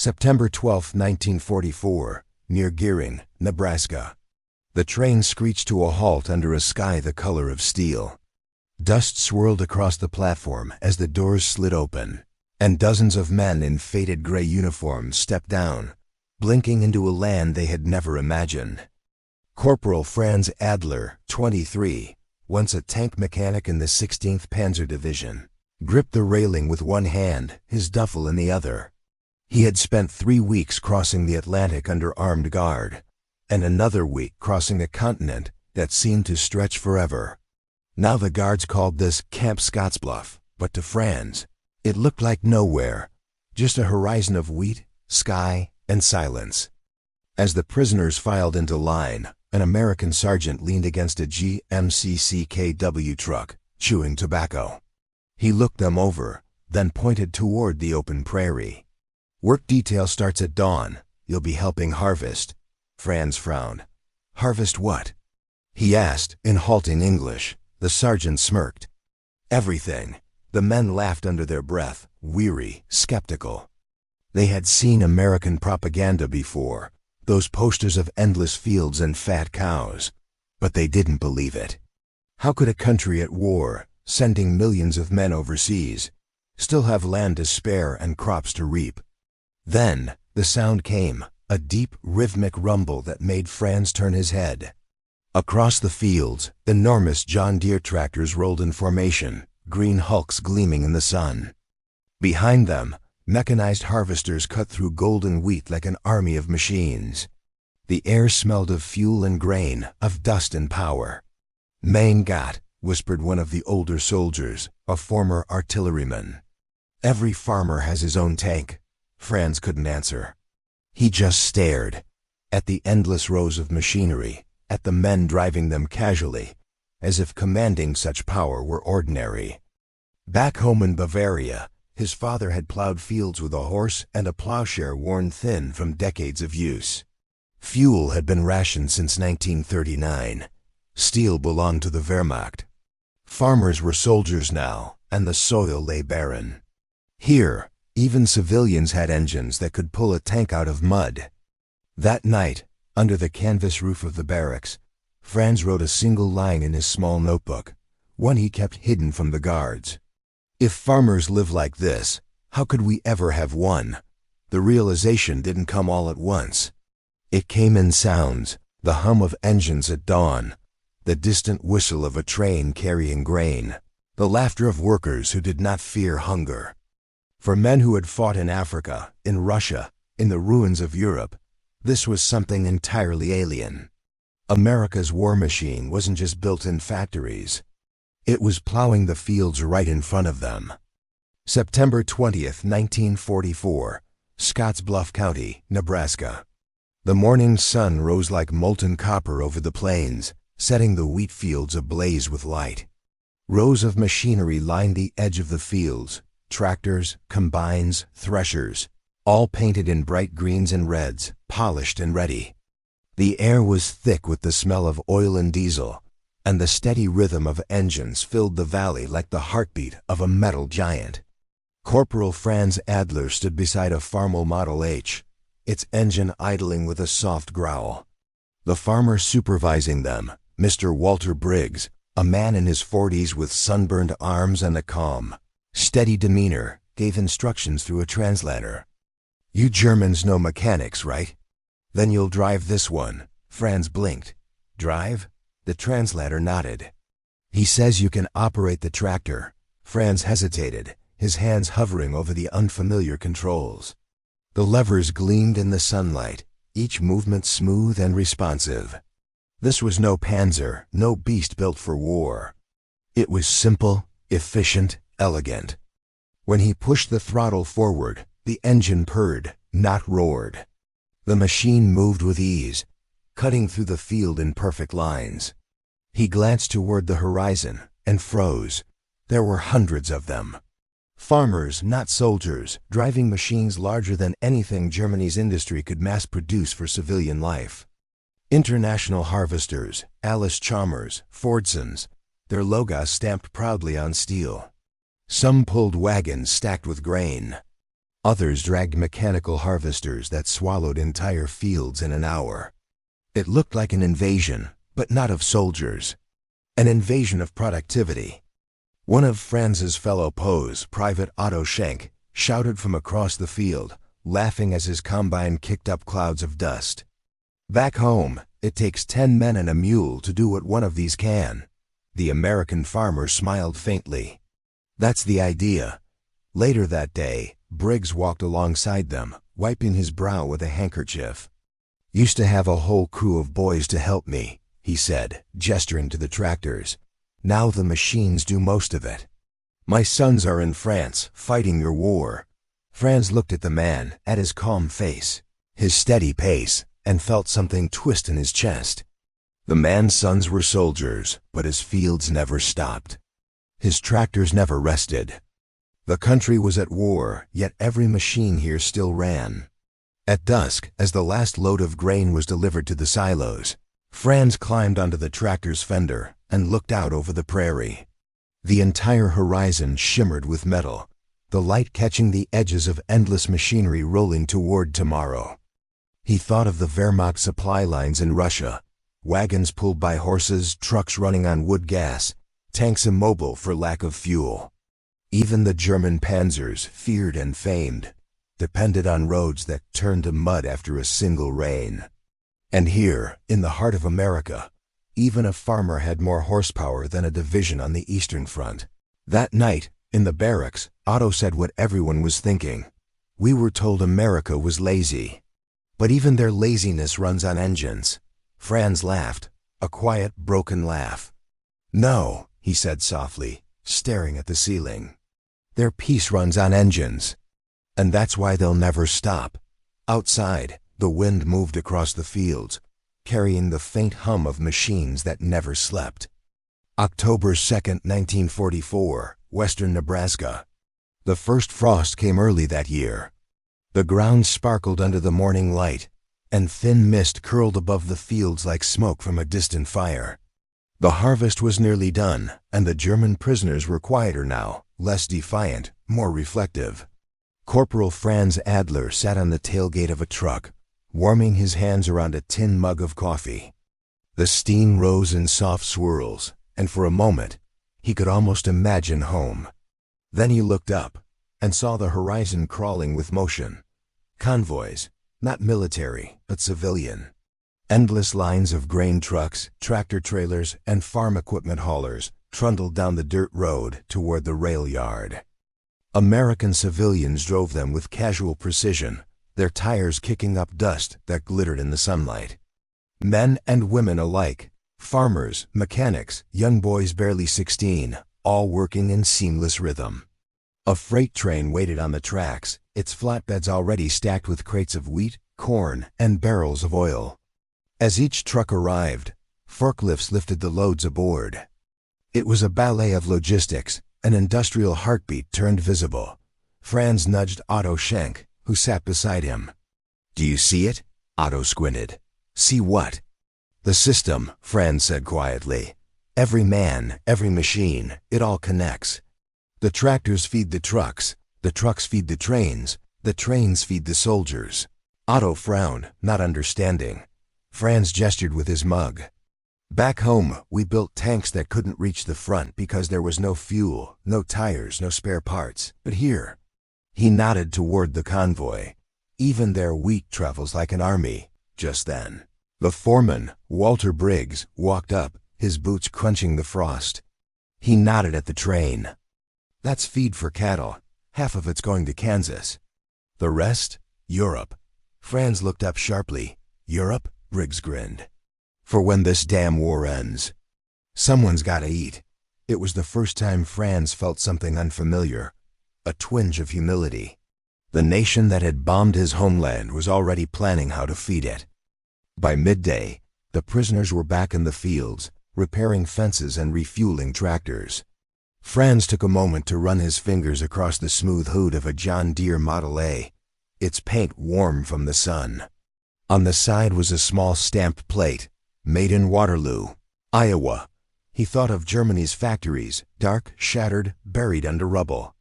September 12, 1944, near Gearing, Nebraska. The train screeched to a halt under a sky the color of steel. Dust swirled across the platform as the doors slid open, and dozens of men in faded gray uniforms stepped down, blinking into a land they had never imagined. Corporal Franz Adler, 23, once a tank mechanic in the 16th Panzer Division, gripped the railing with one hand, his duffel in the other. He had spent 3 weeks crossing the Atlantic under armed guard, and another week crossing a continent that seemed to stretch forever. Now the guards called this Camp Scottsbluff, but to Franz, it looked like nowhere, just a horizon of wheat, sky, and silence. As the prisoners filed into line, an American sergeant leaned against a GMC-CKW truck, chewing tobacco. He looked them over, then pointed toward the open prairie. "Work detail starts at dawn. You'll be helping harvest." Franz frowned. "Harvest what?" he asked in halting English. The sergeant smirked. "Everything." The men laughed under their breath, weary, skeptical. They had seen American propaganda before, those posters of endless fields and fat cows, but they didn't believe it. How could a country at war, sending millions of men overseas, still have land to spare and crops to reap? Then, the sound came, a deep, rhythmic rumble that made Franz turn his head. Across the fields, enormous John Deere tractors rolled in formation, green hulks gleaming in the sun. Behind them, mechanized harvesters cut through golden wheat like an army of machines. The air smelled of fuel and grain, of dust and power. "Mein Gott," whispered one of the older soldiers, a former artilleryman. "Every farmer has his own tank." Franz couldn't answer. He just stared at the endless rows of machinery, at the men driving them casually, as if commanding such power were ordinary. Back home in Bavaria, his father had plowed fields with a horse and a plowshare worn thin from decades of use. Fuel had been rationed since 1939. Steel belonged to the Wehrmacht. Farmers were soldiers now, and the soil lay barren. Here, even civilians had engines that could pull a tank out of mud. That night, under the canvas roof of the barracks, Franz wrote a single line in his small notebook, one he kept hidden from the guards. "If farmers live like this, how could we ever have won?" The realization didn't come all at once. It came in sounds, the hum of engines at dawn, the distant whistle of a train carrying grain, the laughter of workers who did not fear hunger. For men who had fought in Africa, in Russia, in the ruins of Europe, this was something entirely alien. America's war machine wasn't just built in factories. It was plowing the fields right in front of them. September 20th, 1944, Scottsbluff County, Nebraska. The morning sun rose like molten copper over the plains, setting the wheat fields ablaze with light. Rows of machinery lined the edge of the fields, tractors, combines, threshers, all painted in bright greens and reds, polished and ready. The air was thick with the smell of oil and diesel, and the steady rhythm of engines filled the valley like the heartbeat of a metal giant. Corporal Franz Adler stood beside a Farmel Model H, its engine idling with a soft growl. The farmer supervising them, Mr. Walter Briggs, a man in his 40s with sunburned arms and a calm, steady demeanor, gave instructions through a translator. "You Germans know mechanics, right? Then you'll drive this one." Franz blinked. "Drive?" The translator nodded. "He says you can operate the tractor." Franz hesitated, his hands hovering over the unfamiliar controls. The levers gleamed in the sunlight, each movement smooth and responsive. This was no Panzer, no beast built for war. It was simple, efficient, elegant. When he pushed the throttle forward, the engine purred, not roared. The machine moved with ease, cutting through the field in perfect lines. He glanced toward the horizon and froze. There were hundreds of them. Farmers, not soldiers, driving machines larger than anything Germany's industry could mass produce for civilian life. International harvesters, Alice Chalmers, Fordsons, their logos stamped proudly on steel. Some pulled wagons stacked with grain. Others dragged mechanical harvesters that swallowed entire fields in an hour. It looked like an invasion, but not of soldiers. An invasion of productivity. One of Franz's fellow POWs, Private Otto Schenk, shouted from across the field, laughing as his combine kicked up clouds of dust. Back home, it takes 10 men and a mule to do what one of these can. The American farmer smiled faintly. That's the idea. Later that day, Briggs walked alongside them, wiping his brow with a handkerchief. Used to have a whole crew of boys to help me, he said, gesturing to the tractors. Now the machines do most of it. My sons are in France, fighting your war. Franz looked at the man, at his calm face, his steady pace, and felt something twist in his chest. The man's sons were soldiers, but his fields never stopped. His tractors never rested. The country was at war, yet every machine here still ran. At dusk, as the last load of grain was delivered to the silos, Franz climbed onto the tractor's fender and looked out over the prairie. The entire horizon shimmered with metal, the light catching the edges of endless machinery rolling toward tomorrow. He thought of the Wehrmacht supply lines in Russia, wagons pulled by horses, trucks running on wood gas, tanks immobile for lack of fuel. Even the German panzers, feared and famed, depended on roads that turned to mud after a single rain. And here, in the heart of America, even a farmer had more horsepower than a division on the Eastern Front. That night, in the barracks, Otto said what everyone was thinking. We were told America was lazy. But even their laziness runs on engines. Franz laughed, a quiet, broken laugh. No, he said softly, staring at the ceiling. Their peace runs on engines. And that's why they'll never stop. Outside, the wind moved across the fields, carrying the faint hum of machines that never slept. October 2nd, 1944, western Nebraska. The first frost came early that year. The ground sparkled under the morning light, and thin mist curled above the fields like smoke from a distant fire. The harvest was nearly done, and the German prisoners were quieter now, less defiant, more reflective. Corporal Franz Adler sat on the tailgate of a truck, warming his hands around a tin mug of coffee. The steam rose in soft swirls, and for a moment, he could almost imagine home. Then he looked up, and saw the horizon crawling with motion. Convoys, not military, but civilian. Endless lines of grain trucks, tractor trailers, and farm equipment haulers trundled down the dirt road toward the rail yard. American civilians drove them with casual precision, their tires kicking up dust that glittered in the sunlight. Men and women alike, farmers, mechanics, young boys barely 16, all working in seamless rhythm. A freight train waited on the tracks, its flatbeds already stacked with crates of wheat, corn, and barrels of oil. As each truck arrived, forklifts lifted the loads aboard. It was a ballet of logistics, an industrial heartbeat turned visible. Franz nudged Otto Schenk, who sat beside him. Do you see it? Otto squinted. See what? The system, Franz said quietly. Every man, every machine, it all connects. The tractors feed the trucks feed the trains feed the soldiers. Otto frowned, not understanding. Franz gestured with his mug. Back home, we built tanks that couldn't reach the front because there was no fuel, no tires, no spare parts. But here, he nodded toward the convoy. Even their wheat travels like an army. Just then, the foreman, Walter Briggs, walked up, his boots crunching the frost. He nodded at the train. That's feed for cattle. Half of it's going to Kansas. The rest? Europe. Franz looked up sharply. Europe? Briggs grinned. For when this damn war ends. Someone's gotta eat. It was the first time Franz felt something unfamiliar. A twinge of humility. The nation that had bombed his homeland was already planning how to feed it. By midday, the prisoners were back in the fields, repairing fences and refueling tractors. Franz took a moment to run his fingers across the smooth hood of a John Deere Model A, its paint warm from the sun. On the side was a small stamped plate, made in Waterloo, Iowa. He thought of Germany's factories, dark, shattered, buried under rubble.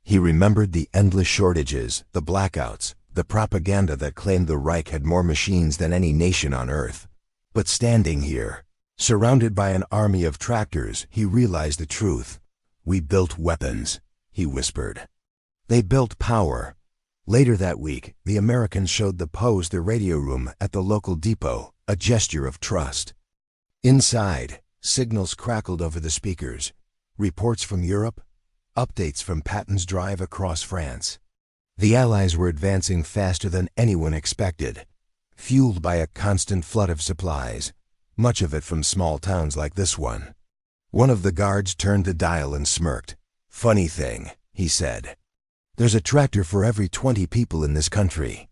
He remembered the endless shortages, the blackouts, the propaganda that claimed the Reich had more machines than any nation on Earth. But standing here, surrounded by an army of tractors, he realized the truth. "We built weapons," he whispered. "They built power." Later that week, the Americans showed the POWs the radio room at the local depot, a gesture of trust. Inside, signals crackled over the speakers. Reports from Europe, updates from Patton's drive across France. The Allies were advancing faster than anyone expected, fueled by a constant flood of supplies, much of it from small towns like this one. One of the guards turned the dial and smirked. "Funny thing," he said. "There's a tractor for every 20 people in this country.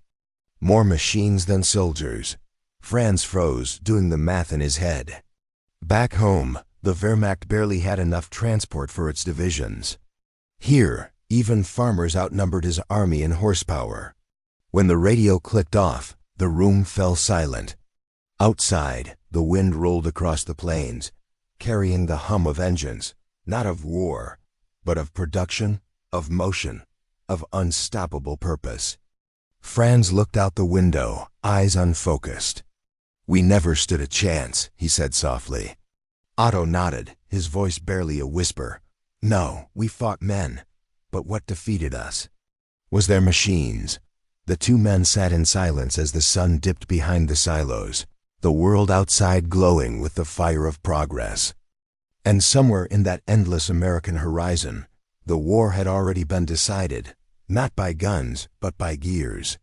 More machines than soldiers." Franz froze, doing the math in his head. Back home, the Wehrmacht barely had enough transport for its divisions. Here, even farmers outnumbered his army in horsepower. When the radio clicked off, the room fell silent. Outside, the wind rolled across the plains, carrying the hum of engines, not of war, but of production, of motion, of unstoppable purpose. Franz looked out the window, eyes unfocused. "We never stood a chance," he said softly. Otto nodded, his voice barely a whisper. "No, we fought men. But what defeated us was their machines." The two men sat in silence as the sun dipped behind the silos, the world outside glowing with the fire of progress. And somewhere in that endless American horizon, the war had already been decided, not by guns, but by gears.